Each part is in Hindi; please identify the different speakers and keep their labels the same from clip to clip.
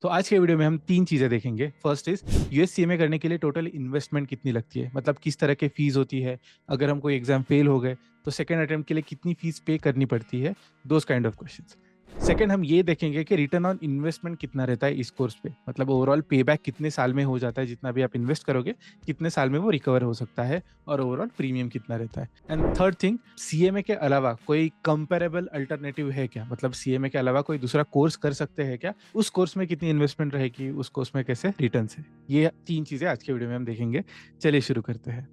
Speaker 1: तो आज के वीडियो में हम 3 चीज़ें देखेंगे। फर्स्ट इज़ यूएससीएमए करने के लिए टोटल इन्वेस्टमेंट कितनी लगती है? मतलब किस तरह के फ़ीस होती है? अगर हम कोई एग्ज़ाम फ़ेल हो गए, तो सेकंड अटेम्प्ट के लिए कितनी फ़ीस पे करनी पड़ती है? Those kind of questions. Second हम ये देखेंगे कि रिटर्न ऑन इन्वेस्टमेंट कितना रहता है इस कोर्स पे? मतलब ओवरऑल पेबैक कितने साल में हो जाता है, जितना भी आप इन्वेस्ट करोगे, कितने साल में वो रिकवर हो सकता है और ओवरऑल प्रीमियम कितना रहता है? एंड थर्ड थिंग, सीएमए के अलावा कोई कंपैरेबल अल्टरनेटिव है क्या? मतलब सीएमए के अलावा कोई दूसरा कोर्स कर सकते हैं क्या? उस कोर्स में कितनी इन्वेस्टमेंट रहेगी? उस कोर्स में कैसे रिटर्न्स है? ये 3 चीज़ें आज के वीडियो में हम देखेंगे। चलिए शुरू करते हैं।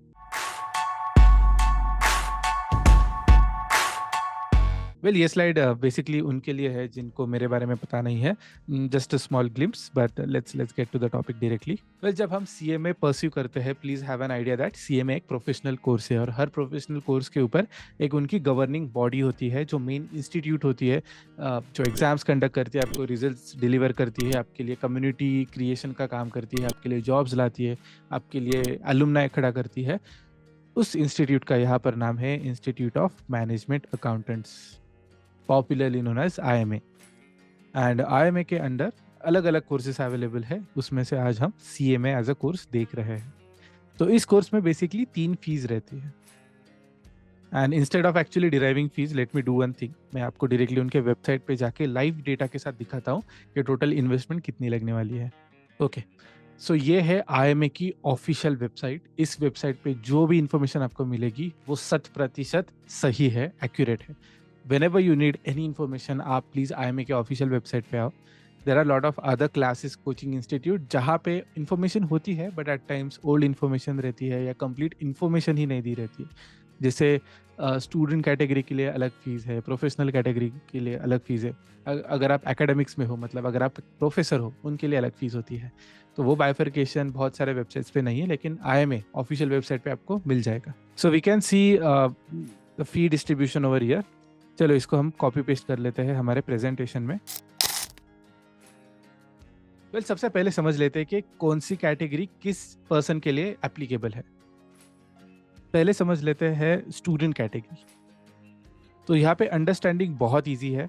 Speaker 1: वेल ये स्लाइड बेसिकली उनके लिए है जिनको मेरे बारे में पता नहीं है। Just a small glimpse, but let's get to the topic directly. Well जब हम सीएमए परस्यू करते हैं, please have an idea that CMA एक प्रोफेशनल कोर्स है और हर प्रोफेशनल कोर्स के ऊपर एक उनकी गवर्निंग बॉडी होती है, जो मेन इंस्टीट्यूट होती है, जो एग्जाम्स कंडक्ट करती है, आपको रिजल्ट्स डिलीवर करती है, आपके लिए कम्युनिटी क्रिएशन का काम करती है, आपके लिए जॉब्स लाती है, आपके लिए अलुमनाई खड़ा करती है। उस इंस्टीट्यूट का यहाँ पर नाम है Institute of Management Accountants, popularly known as IMA. And IMA के अंडर अलग अलग कोर्सेज अवेलेबल है, उसमें से आज हम सीएमए एज अ कोर्स देख रहे हैं। तो इस कोर्स में बेसिकली 3 फीस रहती है। And instead of actually deriving fees, let me do one thing, मैं आपको डायरेक्टली उनके वेबसाइट पे जाके लाइव डेटा के साथ दिखाता हूँ कि टोटल इन्वेस्टमेंट कितनी लगने वाली है। ओके, सो ये है आईएमए की ऑफिशियल वेबसाइट। इस वेबसाइट पे जो भी इंफॉर्मेशन आपको मिलेगी वो 100% सही है, एक्यूरेट है। Whenever you need any information, आप प्लीज आईएमए के ऑफिशियल वेबसाइट पे आओ। There are lot of other classes, coaching institute जहाँ पे इंफॉर्मेशन होती है but at times old information रहती है या कंप्लीट इन्फॉर्मेशन ही नहीं दी रहती है। जैसे स्टूडेंट कैटेगरी के लिए अलग फीस है, प्रोफेशनल कैटेगरी के लिए अलग फीस है। अगर आप एकेडमिक्स में हो, मतलब अगर आप प्रोफेसर हो, उनके लिए अलग फीस होती है। तो वो बाइफर्केशन बहुत सारे वेबसाइट्स पे नहीं है, लेकिन आईएमए ऑफिशियल वेबसाइट पे आपको मिल जाएगा। So we can see the fee distribution over here. चलो इसको हम कॉपी पेस्ट कर लेते हैं हमारे प्रेजेंटेशन में। वेल सबसे पहले समझ लेते हैं कि कौन सी कैटेगरी किस पर्सन के लिए एप्लीकेबल है। पहले समझ लेते हैं स्टूडेंट कैटेगरी। तो यहाँ पे अंडरस्टैंडिंग बहुत इजी है।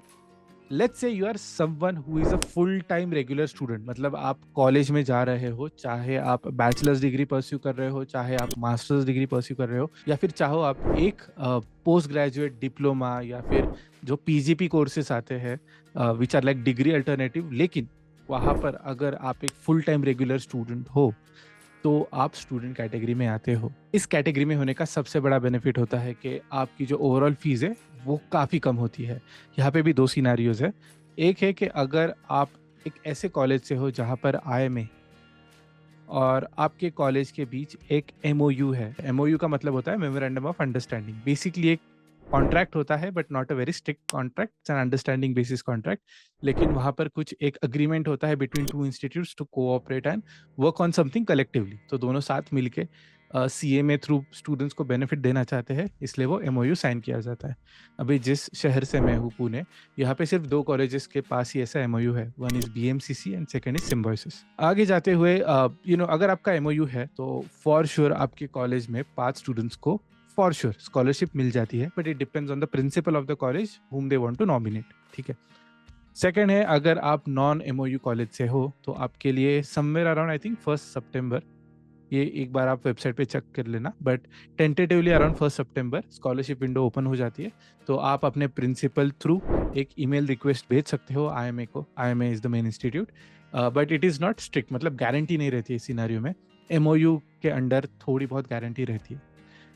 Speaker 1: Let's say you are someone who is a full time regular student, मतलब आप कॉलेज में जा रहे हो, चाहे आप बैचलर्स डिग्री परस्यू कर रहे हो, चाहे आप मास्टर्स डिग्री परस्यू कर रहे हो, या फिर चाहो आप एक पोस्ट ग्रेजुएट डिप्लोमा या फिर जो पीजीपी कोर्सेस आते हैं which are like degree alternative, लेकिन वहाँ पर अगर आप एक फुल टाइम रेगुलर स्टूडेंट हो तो आप स्टूडेंट कैटेगरी में आते हो। इस कैटेगरी में होने का सबसे बड़ा बेनिफिट होता है कि आपकी जो ओवरऑल फीस है वो काफ़ी कम होती है। यहाँ पे भी 2 सिनेरियोज़ है। एक है कि अगर आप एक ऐसे कॉलेज से हो जहाँ पर आईएमए और आपके कॉलेज के बीच एक एमओयू है। एमओयू का मतलब होता है मेमोरेंडम ऑफ अंडरस्टैंडिंग। बेसिकली एक कॉन्ट्रैक्ट होता है, but not a very strict contract, it's an understanding basis contract. लेकिन वहाँ पर कुछ एक अग्रीमेंट होता है between 2 institutes to cooperate and work on something collectively. तो दोनों साथ मिलके सीएमए थ्रू स्टूडेंट्स को बेनिफिट देना चाहते हैं, इसलिए वो एमओयू साइन किया जाता है। अभी जिस शहर से मैं हूँ, पुणे, यहाँ पे सिर्फ 2 कॉलेजेस के पास ही ऐसा एमओयू है। One is BMCC and second is symbiosis. आगे जाते हुए अगर आपका एमओयू है तो फॉर श्योर आपके कॉलेज में 5 स्टूडेंट्स को फॉर श्योर स्कॉलरशिप मिल जाती है, but it depends on the principle of the college हुम दे वांट टू नॉमिनेट। ठीक है। सेकंड है, अगर आप नॉन एमओयू कॉलेज से हो तो आपके लिए समवेयर अराउंड आई थिंक 1 सितंबर, ये एक बार आप वेबसाइट पे चेक कर लेना, but tentatively around 1 September scholarship window open हो जाती है। तो आप अपने प्रिंसिपल थ्रू एक ईमेल रिक्वेस्ट भेज सकते हो आईएमए को। IMA is the main institute, but it is not strict, मतलब गारंटी नहीं रहती है इस सिनेरियो में। एमओयू के अंडर थोड़ी बहुत गारंटी रहती है,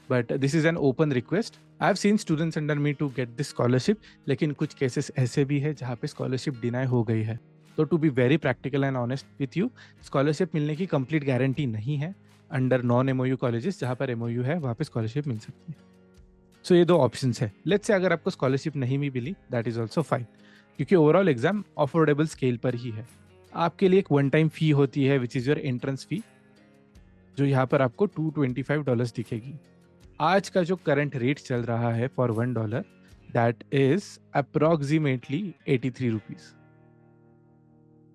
Speaker 1: but this is an open request. I have seen students under me to get this scholarship, लेकिन कुछ केसेस ऐसे भी है जहाँ पे स्कॉलरशिप डिनाई हो गई है। तो to be very practical and honest with you, scholarship मिलने की कंप्लीट गारंटी नहीं है अंडर नॉन एमओयू कॉलेजेस। जहाँ पर एमओयू है वहाँ पे स्कॉलरशिप मिल सकती है। सो ये 2 ऑप्शंस है। लेट्स से अगर आपको स्कॉलरशिप नहीं भी मिली, दैट इज ऑल्सो फाइन, क्योंकि ओवरऑल एग्जाम अफोर्डेबल स्केल पर ही है। आपके लिए एक वन टाइम फी होती है which is your entrance fee, जो यहाँ पर आपको $225 दिखेगी। आज का जो करंट रेट चल रहा है for $1, that is approximately 83 rupees.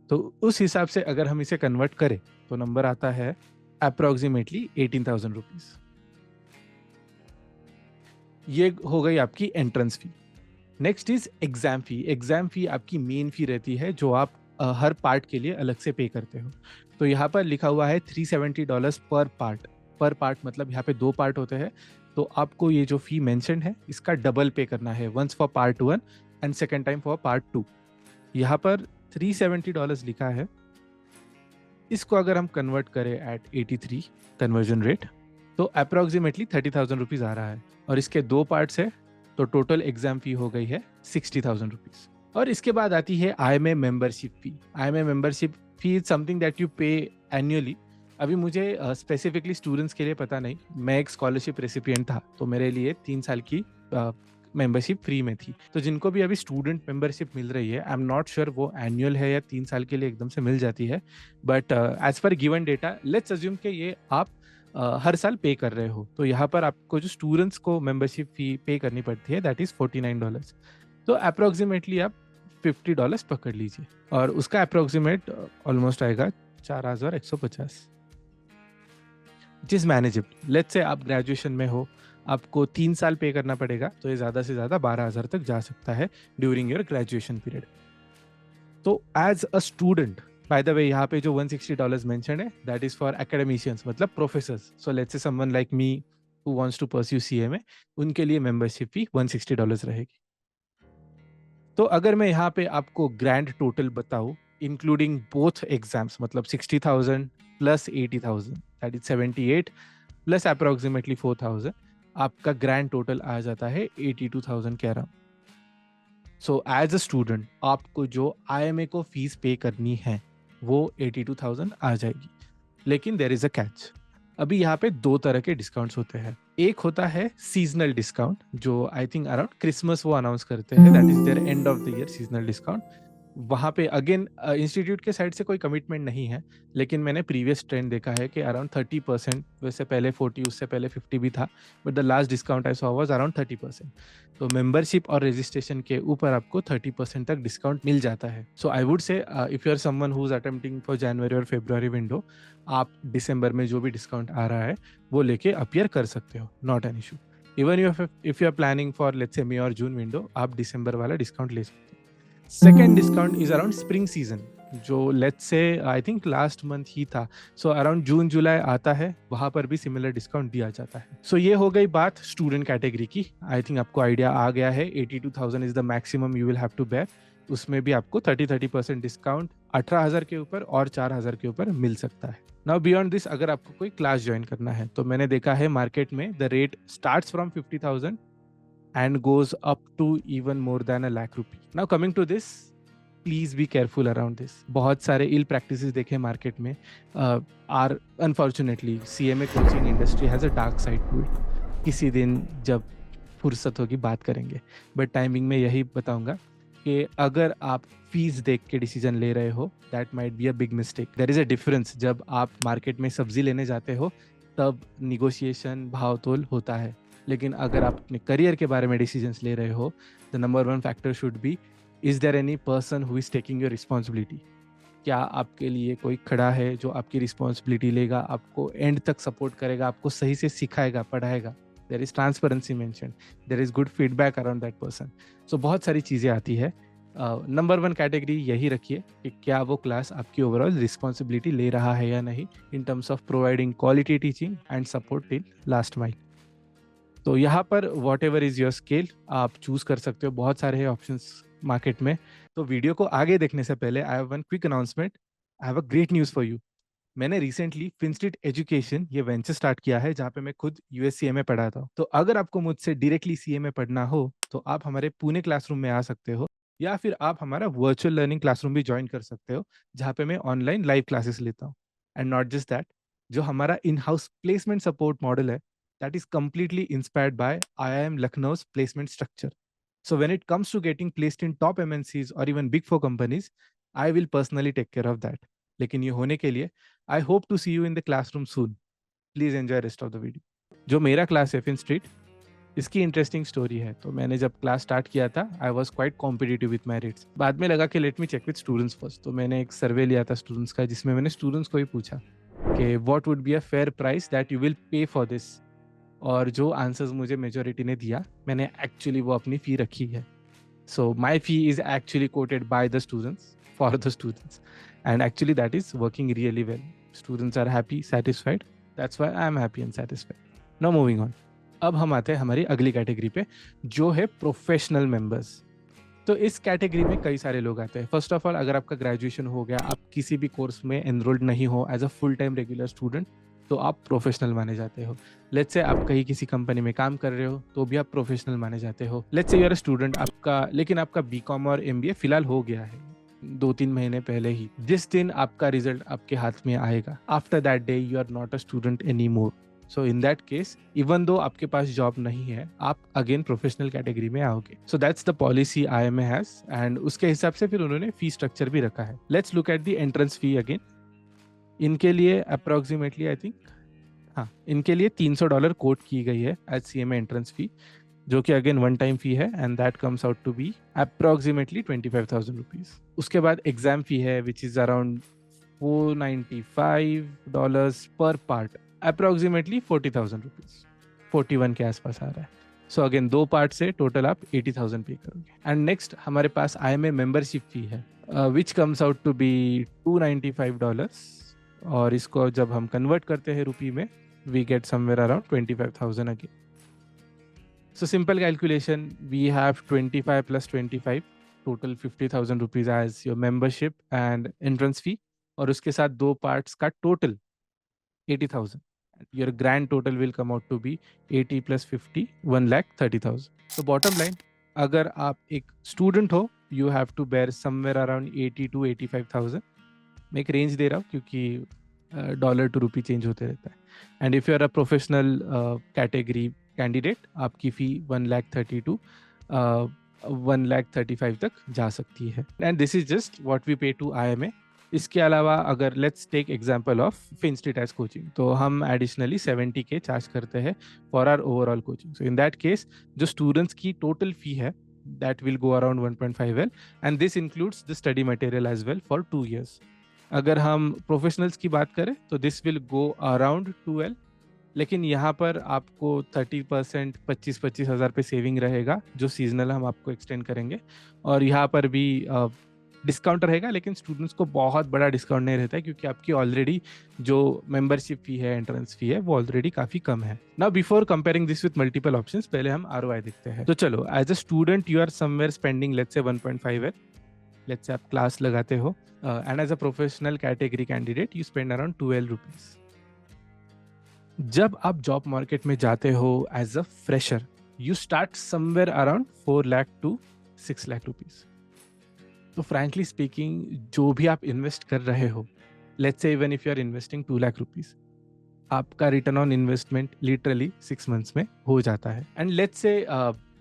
Speaker 1: तो उस हिसाब से अगर हम इसे कन्वर्ट करें तो नंबर आता है अप्रोक्सीमेटली 18,000 रुपीज। ये हो गई आपकी entrance fee. Next is exam fee. Exam फी आपकी मेन फी रहती है, जो आप हर पार्ट के लिए अलग से पे करते हो। तो यहाँ पर लिखा हुआ है $370 पर पार्ट, मतलब यहाँ पे 2 पार्ट होते हैं, तो आपको ये जो फी मेंशन है इसका डबल पे करना है, once for part 1 and second time for part 2। यहाँ पर $370 लिखा है, इसको अगर हम कन्वर्ट करें एट 83 कन्वर्जन रेट तो अप्रोक्सीमेटली 30,000 रुपीज़ आ रहा है, और इसके 2 पार्ट्स है, तो टोटल एग्जाम फी हो गई है 60,000 रुपीज़। और इसके बाद आती है IMA membership fee. IMA membership fee is something that you पे एनुअली। अभी मुझे स्पेसिफिकली स्टूडेंट्स के लिए पता नहीं, मैं एक स्कॉलरशिप रेसिपिएंट था, तो मेरे लिए 3 साल की मेंबरशिप फ्री में थी। तो जिनको भी अभी स्टूडेंट मेंबरशिप मिल रही है, आई एम नॉट श्योर वो एनुअल है या 3 साल के लिए एकदम से मिल जाती है, but as per given data let's assume कि ये आप हर साल पे कर रहे हो, तो यहाँ पर आपको जो स्टूडेंट्स को मेंबरशिप फी पे करनी पड़ती है दैट इज $49। तो अप्रोक्सीमेटली आप $50 पकड़ लीजिए, और उसका अप्रोक्सीमेट ऑलमोस्ट आएगा 4,150, which is manageable. Let's say आप ग्रेजुएशन में हो, आपको 3 साल पे करना पड़ेगा, तो ये ज़्यादा से ज़्यादा 12,000 तक जा सकता है ड्यूरिंग योर ग्रेजुएशन पीरियड। तो as a student, by the way यहाँ पे जो $160 मेंशन है दैट इज फॉर एकेडमिशियंस, मतलब professors. So let's say someone like me who wants to pursue CMA, उनके लिए मेंबरशिप फी $160 रहेगी। तो अगर मैं यहाँ पे आपको ग्रैंड टोटल बताऊँ इंक्लूडिंग बोथ एग्जाम्स, मतलब 60,000 plus 80,000 that is 78 plus approximately 4,000, आपका ग्रैंड टोटल आ जाता है 82,000 के around. So as a student आपको जो IMA को फीस पे करनी है वो 82,000 आ जाएगी। लेकिन देयर इज अ कैच। अभी यहाँ पे 2 तरह के डिस्काउंट्स होते हैं। एक होता है सीजनल डिस्काउंट, जो आई थिंक अराउंड क्रिसमस वो अनाउंस करते हैं, that is their end of the year seasonal discount. वहाँ पे अगेन इंस्टीट्यूट के साइड से कोई कमिटमेंट नहीं है, लेकिन मैंने प्रीवियस ट्रेंड देखा है कि अराउंड 30%, वैसे पहले 40, उससे पहले 50 भी था, but the last discount I saw was around 30%। तो मेंबरशिप और रजिस्ट्रेशन के ऊपर आपको 30% तक डिस्काउंट मिल जाता है। So I would say if you are someone who is attempting for जनवरी और फरवरी विंडो, आप दिसंबर में जो भी डिस्काउंट आ रहा है वो लेके अपीयर कर सकते हो, not an issue. Even if you are planning for let's say मई और जून विंडो, आप दिसंबर वाला डिस्काउंट ले सकते हो। Second discount is around spring season, जो let's say I think last month ही था, सो अराउंड जून जुलाई आता है, वहां पर भी सिमिलर डिस्काउंट दिया जाता है। सो ये हो गई बात स्टूडेंट कैटेगरी की। आई थिंक आपको आइडिया आ गया है, 82,000 is the maximum you will have to bear. उसमें भी आपको 30% डिस्काउंट 18,000 के ऊपर और 4,000 के ऊपर मिल सकता है। नाउ बियॉन्ड दिस, अगर आपको कोई क्लास ज्वाइन करना है, तो मैंने देखा है मार्केट में the rate starts from 50,000 and goes up to even more than a lakh rupee. Now coming to this, please be careful around this. बहुत सारे ill practices देखे मार्केट में, are unfortunately CMA coaching industry has a dark side to it. किसी दिन जब फुर्सत होगी बात करेंगे, बट टाइमिंग में यही बताऊंगा कि अगर आप फीस देख के डिसीजन ले रहे हो, that might be a big mistake. There is a difference, जब आप मार्केट में सब्जी लेने जाते हो तब निगोशिएशन भाव तोल होता है, लेकिन अगर आप अपने करियर के बारे में डिसीजंस ले रहे हो, the number 1 factor should be, is there any person who is taking your responsibility. क्या आपके लिए कोई खड़ा है जो आपकी रिस्पॉन्सिबिलिटी लेगा, आपको एंड तक सपोर्ट करेगा, आपको सही से सिखाएगा, पढ़ाएगा। There is transparency mention, there is good feedback around that person. So बहुत सारी चीज़ें आती है। नंबर 1 कैटेगरी यही रखिए कि क्या वो क्लास आपकी ओवरऑल रिस्पॉन्सिबिलिटी ले रहा है या नहीं, in terms of providing quality teaching and support till last mile. तो यहाँ पर what ever is your scale, आप चूज कर सकते हो, बहुत सारे ऑप्शंस मार्केट में। तो वीडियो को आगे देखने से पहले I have one quick announcement, I have a great news for you. मैंने रिसेंटली फिनस्ट्रीट एजुकेशन ये वेंचर स्टार्ट किया है, जहाँ पे मैं खुद USCMA पढ़ाता हूँ। तो अगर आपको मुझसे डायरेक्टली CMA पढ़ना हो, तो आप हमारे पुणे क्लासरूम में आ सकते हो, या फिर आप हमारा वर्चुअल लर्निंग क्लासरूम भी ज्वाइन कर सकते हो, जहाँ पे मैं ऑनलाइन लाइव क्लासेस लेता हूँ। एंड नॉट जस्ट दैट, जो हमारा in house placement support model है, that is completely inspired by IIM Lucknow's placement structure. So when it comes to getting placed in top MNCs or even big four companies, I will personally take care of that. लेकिन ये होने के लिए I hope to see you in the classroom soon. Please enjoy rest of the video. जो मेरा क्लास है फिनस्ट्रीट, इसकी इंटरेस्टिंग स्टोरी है। तो मैंने जब क्लास स्टार्ट किया था, I was quite competitive with my rates. बाद में लगा कि let me check with students first. तो मैंने एक सर्वे लिया था स्टूडेंट्स का, जिसमें मैंने स्टूडेंट्स को ही पूछा कि what would be a fair price that you will pay for this, और जो आंसर्स मुझे मेजोरिटी ने दिया, मैंने एक्चुअली वो अपनी फ़ी रखी है। So my fee is actually quoted by the students for the students, and actually that is working really well. Students are happy, satisfied. That's why I am happy and satisfied. Now moving on. अब हम आते हैं हमारी अगली कैटेगरी पे, जो है प्रोफेशनल मेंबर्स। तो इस कैटेगरी में कई सारे लोग आते हैं। फर्स्ट ऑफ ऑल, अगर आपका ग्रेजुएशन हो गया, आप किसी भी कोर्स में एनरोल्ड नहीं हो as a full time regular student, तो आप प्रोफेशनल माने जाते हो। लेट्स से आप कहीं किसी कंपनी में काम कर रहे हो, तो भी आप प्रोफेशनल माने जाते हो। Let's say you are a student, लेकिन आपका बीकॉम और एमबीए फिलहाल हो गया है 2-3 महीने पहले ही। जिस दिन आपका रिजल्ट आपके हाथ में आएगा, after that day you are not a student any more. So in that case, even though आपके पास जॉब नहीं है, आप अगेन प्रोफेशनल कैटेगरी में आओगे। So that's the policy IMA has, and उसके हिसाब से फिर उन्होंने फी स्ट्रक्चर भी रखा है। Let's look at the entrance fee again. इनके लिए अप्रोक्सीमेटली आई थिंक, हाँ, इनके लिए $300 कोट की गई है एज सीएमए एंट्रेंस फी, जो कि अगेन वन टाइम फी है, and that comes out to be approximately 25,000 rupees. उसके बाद एग्जाम फी है विच इज अराउंड $495 पर पार्ट, अप्रोक्सीमेटली 40,000 रुपीज, 41 के आसपास आ रहा है। सो अगेन 2 पार्ट से टोटल आप 80,000 पे करोगे। एंड नेक्स्ट हमारे पास आईएमए मेंबरशिप फी है which comes out to be $295, और इसको जब हम कन्वर्ट करते हैं रुपी में, we get somewhere around 25,000 again. So simple calculation, we have 25 plus 25, total 50,000 rupees as your membership and entrance fee, और उसके साथ 2 parts का total 80,000. Your grand total will come out to be 80 plus 50, 1,30,000. So bottom line, अगर आप एक student हो, you have to bear somewhere around 80 to 85,000. मैं एक रेंज दे रहा हूँ क्योंकि डॉलर टू रुपी चेंज होते रहता है। And if you are a professional category candidate, आपकी फ़ी 1,30,000 to 1,35,000 तक जा सकती है। And this is just what we pay to IMA. इसके अलावा अगर let's take example of Finstate as coaching, तो हम एडिशनली 70K चार्ज करते हैं for our overall coaching. So in that case जो स्टूडेंट्स की टोटल फी है, that will go around 1.5L, and this includes the study material as well for 2 years. अगर हम प्रोफेशनल्स की बात करें तो this will go around 2L, लेकिन यहाँ पर आपको 30% 25-25 हज़ार पे सेविंग रहेगा, जो सीजनल हम आपको एक्सटेंड करेंगे। और यहाँ पर भी डिस्काउंट रहेगा, लेकिन स्टूडेंट्स को बहुत बड़ा डिस्काउंट नहीं रहता है, क्योंकि आपकी ऑलरेडी जो मेंबरशिप फी है, एंट्रेंस फी है, वो ऑलरेडी काफ़ी कम है। Now before comparing this with multiple options, पहले हम आरओआई देखते हैं। तो चलो, as a student you are somewhere spending let's say 1.5L, let's say आप क्लास लगाते हो, and as a professional category candidate you spend around 2L rupees. जब आप जॉब मार्केट में जाते हो as a fresher, you start somewhere around 4 lakh to 6 lakh rupees. तो फ्रैंकली स्पीकिंग, जो भी आप इन्वेस्ट कर रहे हो, let's say even if you are investing 2 lakh rupees, आपका return on investment literally 6 months में हो जाता है। एंड लेट्स से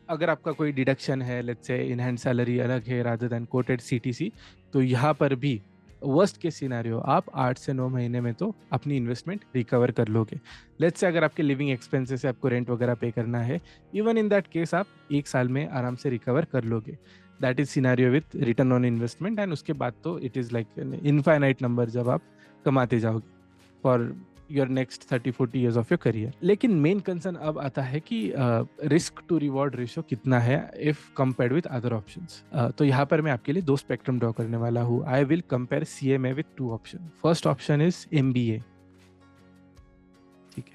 Speaker 1: अगर आपका कोई डिडक्शन है, लेट्स से इन हैंड सैलरी अलग है रादर देन कोटेड सीटीसी, तो यहाँ पर भी वर्स्ट केस सिनेरियो आप 8 से 9 महीने में तो अपनी इन्वेस्टमेंट रिकवर कर लोगे। लेट्स से अगर आपके लिविंग एक्सपेंसेस है, आपको रेंट वगैरह पे करना है, इवन इन दैट केस आप 1 साल में आराम से रिकवर कर लोगे। That is scenario with return on investment, and उसके बाद तो it is like an infinite number जब आप कमाते जाओगे for your next 30-40 years of your career. लेकिन मेन कंसर्न अब आता है कि रिस्क टू रिवॉर्ड रेशियो कितना है if compared with other options. तो यहाँ पर मैं आपके लिए 2 स्पेक्ट्रम ड्रॉ करने वाला हूँ। I will compare CMA with 2 option. First option is MBA. ठीक है,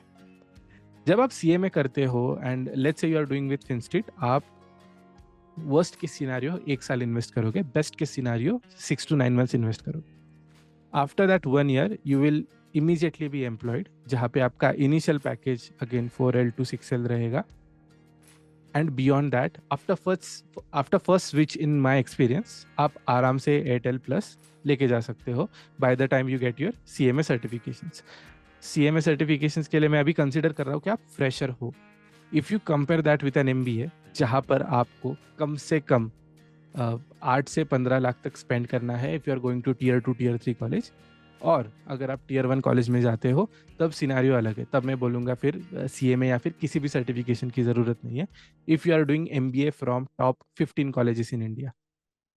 Speaker 1: जब आप सीएमए करते हो and let's say you are doing with Finstate, आप वर्स्ट केस सिनेरियो 1 साल इन्वेस्ट करोगे, best case scenario 6 to 9 months invest करोगे। After that 1 year you will immediately be employed, जहाँ पे आपका initial package again 4L to 6L रहेगा। And beyond that, after first switch in my experience, आप आराम से 8L प्लस लेके जा सकते हो by the time you get your CMA certifications. CMA certifications के लिए मैं अभी कंसिडर कर रहा हूँ कि आप फ्रेशर हो। If you compare that with an MBA, जहाँ पर आपको कम से कम 8 से 15 लाख तक स्पेंड करना है if you are going to Tier 2 Tier 3 college, और अगर आप Tier 1 कॉलेज में जाते हो तब सिनेरियो अलग है। तब मैं बोलूँगा फिर सीएमए या फिर किसी भी सर्टिफिकेशन की ज़रूरत नहीं है if you are doing MBA from top 15 colleges in India.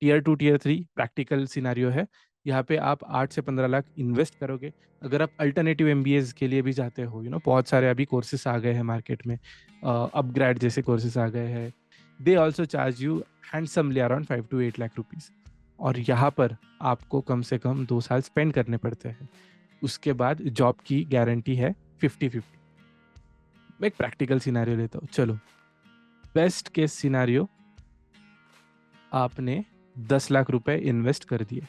Speaker 1: Tier 2 Tier 3 practical scenario है, यहाँ पे आप 8 से 15 लाख इन्वेस्ट करोगे। अगर आप अल्टरनेटिव एमबीएज के लिए भी जाते हो, बहुत सारे अभी कोर्सेस आ गए हैं मार्केट में, अपग्रेड जैसे कोर्सेस आ गए हैं, they also charge you handsomely around 5 to 8 lakh rupees, और यहाँ पर आपको कम से कम 2 साल स्पेंड करने पड़ते हैं। उसके बाद जॉब की गारंटी है 50-50। मैं एक प्रैक्टिकल सिनारियो लेता हूँ, चलो बेस्ट केस सिनारियो, आपने 10 लाख रुपए इन्वेस्ट कर दिए,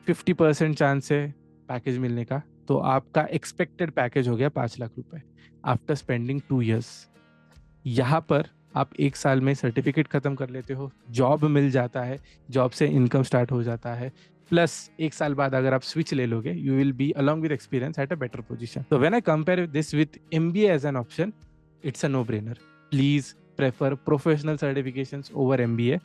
Speaker 1: 50% चांस है पैकेज मिलने का, तो आपका एक्सपेक्टेड पैकेज हो गया 5 लाख रुपए आफ्टर स्पेंडिंग 2 years। यहाँ पर आप 1 साल में सर्टिफिकेट खत्म कर लेते हो, जॉब मिल जाता है, जॉब से इनकम स्टार्ट हो जाता है, प्लस 1 साल बाद अगर आप स्विच ले लोगे, you will be along with experience at a better position. तो when I compare this with MBA as an option, it's a no brainer. Please prefer professional certifications over MBA,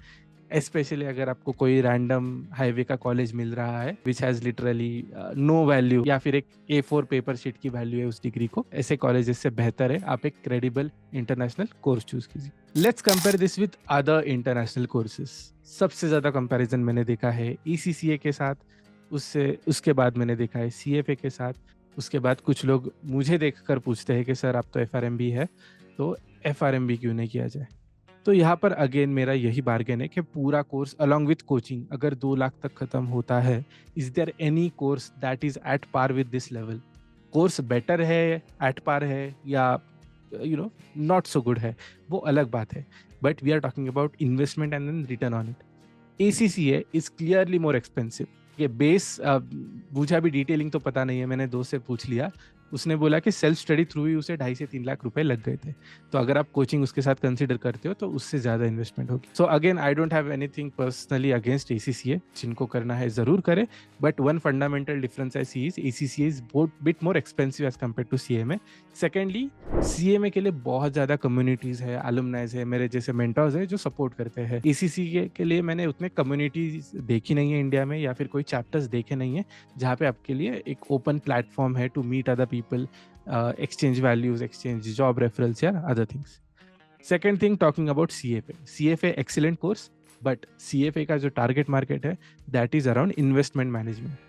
Speaker 1: specially अगर आपको कोई रैंडम हाईवे का कॉलेज मिल रहा है which has literally no value, या फिर एक A4 पेपर शीट की वैल्यू है उस डिग्री को, ऐसे कॉलेजेस से बेहतर है आप एक क्रेडिबल इंटरनेशनल कोर्स चूज कीजिए। Let's compare this with other international courses. सबसे ज्यादा कंपैरिजन मैंने देखा है ECCA के साथ, उसके बाद मैंने देखा है CFA के साथ, उसके बाद कुछ लोग मुझे देखकर पूछते हैं कि सर आप तो FRMB है, तो FRMB क्यों नहीं किया जाए। तो यहाँ पर अगेन मेरा यही बार्गेन है कि पूरा कोर्स अलॉन्ग विथ कोचिंग अगर 2 लाख तक खत्म होता है, is there any course that is at par with this level? Course better है, एट पार है, या नॉट सो गुड है, वो अलग बात है, but we are talking about investment and then return on it. ACCA is clearly more expensive. ये बेस मुझे अभी डिटेलिंग तो पता नहीं है, मैंने दोस्त से पूछ लिया, उसने बोला कि सेल्फ स्टडी थ्रू ही उसे 2.5 से 3 लाख रुपए लग गए थे। तो अगर आप कोचिंग उसके साथ कंसीडर करते हो तो उससे ज्यादा इन्वेस्टमेंट होगी। So again I don't have anything personally against ACCA, जिनको करना है जरूर करें, but one fundamental difference I see is ACCA is bit more expensive as compare to CMA। Secondly, CMA के लिए बहुत ज्यादा कम्युनिटीज है, अलुमनाइज है, मेरे जैसे मेंटर्स है जो सपोर्ट करते हैं। ACCA के लिए मैंने उतने कम्युनिटीज देखी नहीं है इंडिया में, या फिर कोई चैप्टर्स देखे नहीं है जहाँ पे आपके लिए एक ओपन प्लेटफॉर्म है to meet other people, exchange values, exchange job referrals, yeah, other things. Second thing, talking about CFA excellent course, but CFA का जो टारगेट मार्केट है that is around investment management।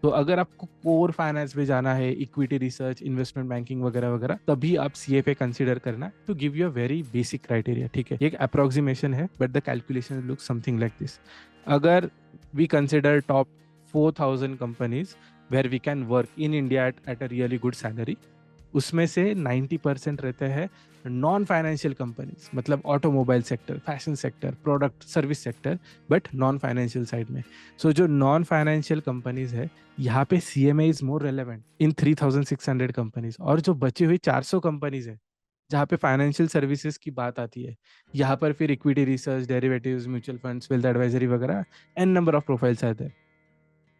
Speaker 1: तो अगर आपको कोर फाइनेंस में जाना है, इक्विटी रिसर्च, इन्वेस्टमेंट बैंकिंग वगैरह वगैरह, तभी आप CFA कंसीडर करना, to give you a very basic criteria. ठीक है, एक अप्रोक्सीमेशन है, but the calculation look something like this. अगर we consider top 4,000 companies where we can work in India at a really good salary, उसमें से 90% रहते हैं नॉन फाइनेंशियल कंपनीज, मतलब automobile sector, fashion sector, product service sector, but non financial side में। सो जो नॉन फाइनेंशियल कंपनीज है, यहाँ पे CMA is more relevant in 3,600 companies. और जो बची हुई 400 कंपनीज है जहाँ पे फाइनेंशियल सर्विसेज की बात आती है, यहाँ पर फिर equity research, derivatives, mutual funds, wealth advisory वगैरह एन नंबर ऑफ प्रोफाइल्स आते हैं।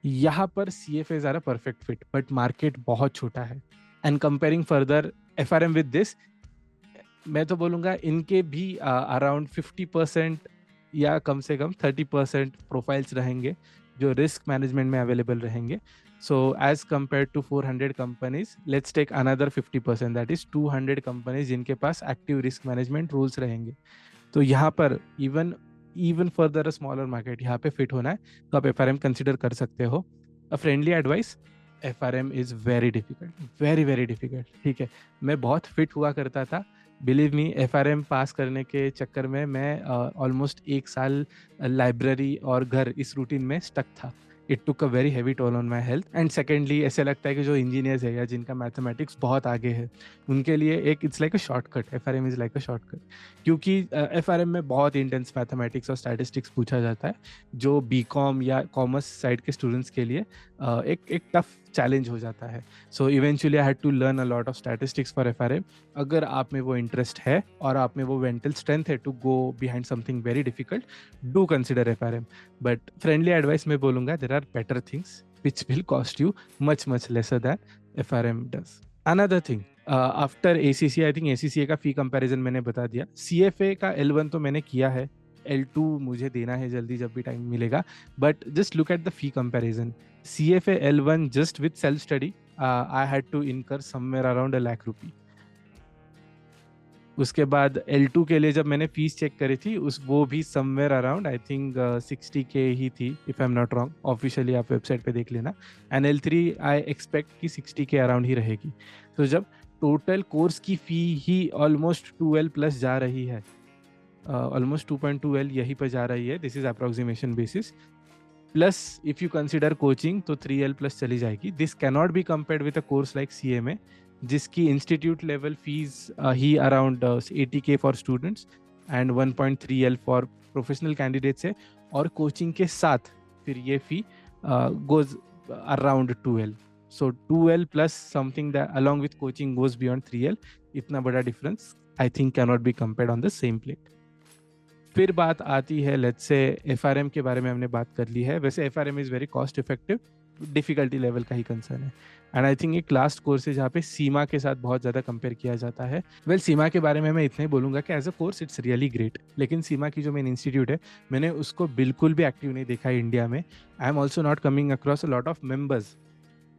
Speaker 1: यहाँ पर CFA is are a perfect fit, but market बहुत छोटा है। And comparing further FRM with this, मैं तो बोलूँगा इनके भी अराउंड 50% या कम से कम 30% प्रोफाइल्स रहेंगे जो रिस्क मैनेजमेंट में अवेलेबल रहेंगे। So as compare to 400 companies, let's take another 50%, that is 200 companies जिनके पास एक्टिव रिस्क मैनेजमेंट रूल्स रहेंगे। तो यहाँ पर इवन फर्दर स्मॉलर मार्केट यहाँ पे फिट होना है, तो आप FRM कंसिडर कर सकते हो। A friendly advice, FRM is very difficult, very very difficult. ठीक है, मैं बहुत फिट हुआ करता था, बिलीव मी, FRM पास करने के चक्कर में मैं ऑलमोस्ट 1 साल लाइब्रेरी और घर इस रूटीन में स्टक था। It took a very heavy toll on my health. And secondly, ऐसे लगता है कि जो इंजीनियर्स है या जिनका मैथमेटिक्स बहुत आगे है, उनके लिए एक it's like a shortcut, FRM is like a shortcut, क्योंकि FRM में बहुत इंटेंस मैथमेटिक्स और स्टैटिस्टिक्स पूछा जाता है, जो BCom या कॉमर्स साइड के स्टूडेंट्स के लिए एक टफ चैलेंज हो जाता है। So eventually I had to learn a lot of statistics for FRM। अगर आप में वो इंटरेस्ट है और आप में वो मेंटल स्ट्रेंथ है to go behind something very difficult, do consider FRM। But friendly advice में बोलूंगा, there are better things which will cost you much lesser than FRM does. Another thing, after ACCA, I think ACCA का फी कंपैरिजन मैंने बता दिया। CFA का L1 तो मैंने किया है, L2 मुझे देना है जल्दी जब भी टाइम मिलेगा, but just look at the fee comparison. CFA L1 just with self study, I had to incur somewhere around 1 lakh रुपए। उसके बाद L2 के लिए जब मैंने फीस चेक करी थी, वो भी somewhere around I think 60K ही थी, if I am not wrong. Officially आप वेबसाइट पे देख लेना। एंड L3 आई एक्सपेक्ट कि 60K अराउंड ही रहेगी। तो जब टोटल कोर्स की फी ही ऑलमोस्ट 12 प्लस जा रही है, ऑलमोस्ट 2.2L यहीं पर जा रही है. This is approximation basis. Plus if you consider coaching तो 3L प्लस चली जाएगी. This cannot be compared with a course like CMA, जिसकी इंस्टीट्यूट लेवल फीस ही around 80K for students and 1.3L for professional candidates है. और कोचिंग के साथ फिर ये fee goes around 2L. So 2L plus something that along with coaching goes beyond 3L. इतना बड़ा difference I think cannot be compared on the same plate. फिर बात आती है लेट्स से FRM के बारे में हमने बात कर ली है. वैसे FRM is very cost effective, difficulty level का ही कंसर्न है. एंड आई थिंक एक लास्ट कोर्स है जहाँ पे सीमा के साथ बहुत ज़्यादा कंपेयर किया जाता है. वेल सीमा के बारे में मैं इतना ही बोलूँगा कि as a course it's really great, लेकिन सीमा की जो मेन इंस्टीट्यूट है मैंने उसको बिल्कुल भी एक्टिव नहीं देखा है इंडिया में. I am also not coming across a lot of members.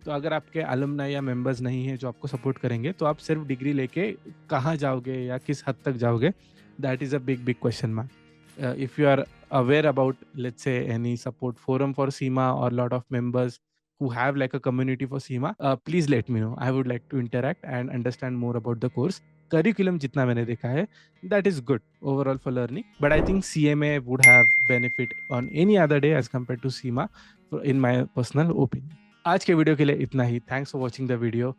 Speaker 1: तो अगर आपके अलुमनाई या मेंबर्स नहीं है जो आपको सपोर्ट करेंगे तो आप सिर्फ डिग्री लेके कहाँ जाओगे या किस हद तक जाओगे, that is a big question mark. If you are aware about, let's say, any support forum for SEMA or lot of members who have like a community for SEMA, please let me know. I would like to interact and understand more about the course. Curriculum जितना मैंने देखा है, that is good overall for learning. But I think CMA would have benefit on any other day as compared to SEMA, in my personal opinion. आज के वीडियो के लिए इतना ही. Thanks for watching the video.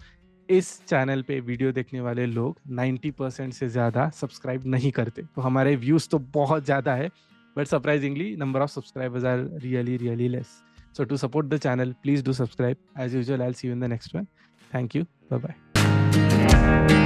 Speaker 1: इस चैनल पे वीडियो देखने वाले लोग 90% से ज़्यादा सब्सक्राइब नहीं करते. तो हमारे व्यूज़ तो बहुत ज़्यादा है, but surprisingly number of subscribers are really less. So to support the channel, please do subscribe. As usual, I'll see you in the next one. Thank you. Bye-bye.